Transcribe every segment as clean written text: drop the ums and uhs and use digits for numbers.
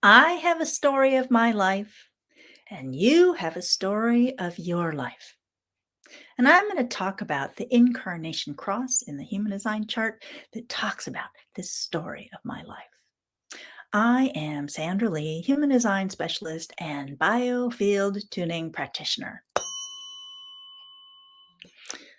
I have a story of my life, and you have a story of your life. And I'm going to talk about the incarnation cross in the human design chart that talks about this story of my life. I am Sandra Lee, human design specialist and biofield tuning practitioner.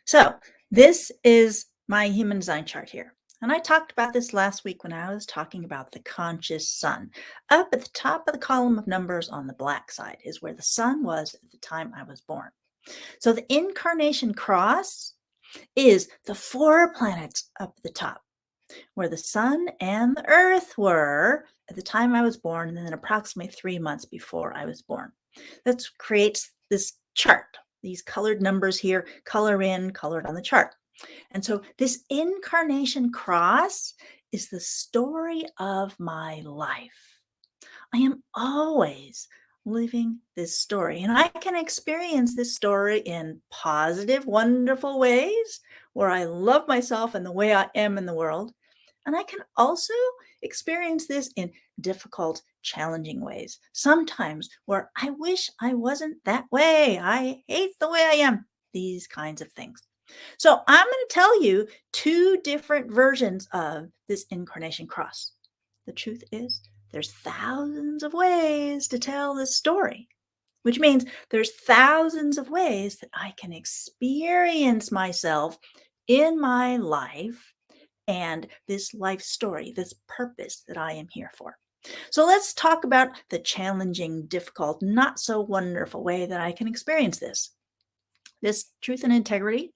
So, this is my human design chart here. And I talked about this last week when I was talking about the conscious sun. Up at the top of the column of numbers on the black side is where the sun was at the time I was born. So the incarnation cross is the four planets up at the top, where the sun and the earth were at the time I was born, and then approximately 3 months before I was born. That creates this chart. These colored numbers here, color in, colored on the chart. And so this incarnation cross is the story of my life. I am always living this story, and I can experience this story in positive, wonderful ways where I love myself and the way I am in the world. And I can also experience this in difficult, challenging ways. Sometimes where I wish I wasn't that way. I hate the way I am. These kinds of things. So I'm going to tell you two different versions of this incarnation cross. The truth is, there's thousands of ways to tell this story, which means there's thousands of ways that I can experience myself in my life and this life story, this purpose that I am here for. So let's talk about the challenging, difficult, not so wonderful way that I can experience this. This truth and integrity,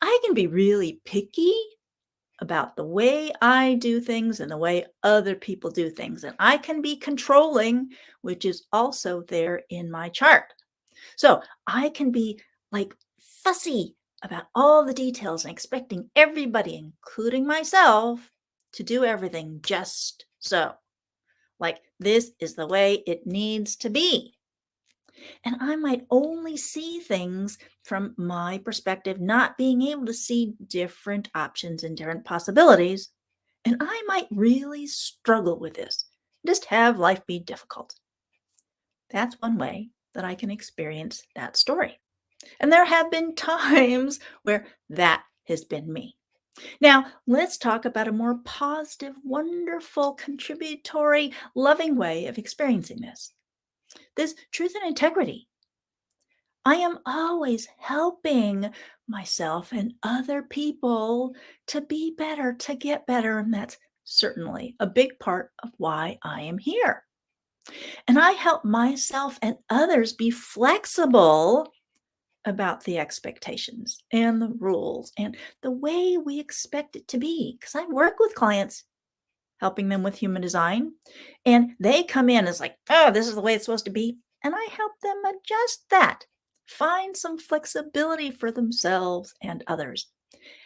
I can be really picky about the way I do things and the way other people do things. And I can be controlling, which is also there in my chart. So I can be like fussy about all the details and expecting everybody, including myself, to do everything just so. Like this is the way it needs to be. And I might only see things from my perspective, not being able to see different options and different possibilities. And I might really struggle with this, just have life be difficult. That's one way that I can experience that story. And there have been times where that has been me. Now, let's talk about a more positive, wonderful, contributory, loving way of experiencing this. This truth and integrity. I am always helping myself and other people to be better, to get better. And that's certainly a big part of why I am here. And I help myself and others be flexible about the expectations and the rules and the way we expect it to be. Because I work with clients helping them with human design, and they come in as like, oh, this is the way it's supposed to be. And I help them adjust that, find some flexibility for themselves and others.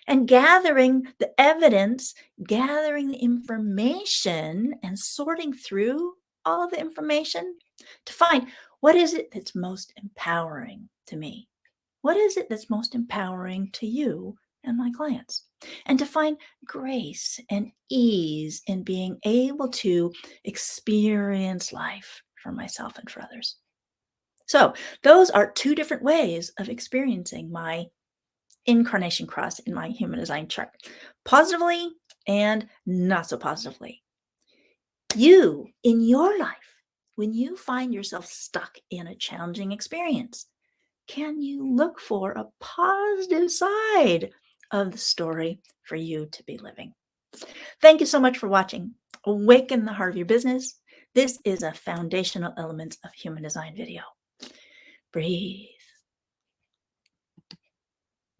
And gathering the evidence, gathering the information, and sorting through all of the information to find what is it that's most empowering to me? What is it that's most empowering to you and my clients? And to find grace and ease in being able to experience life for myself and for others. So, those are two different ways of experiencing my incarnation cross in my human design chart, positively and not so positively. You, in your life, when you find yourself stuck in a challenging experience, can you look for a positive side of the story for you to be living? Thank you so much for watching Awaken the Heart of Your Business. This is a foundational elements of human design video. Breathe.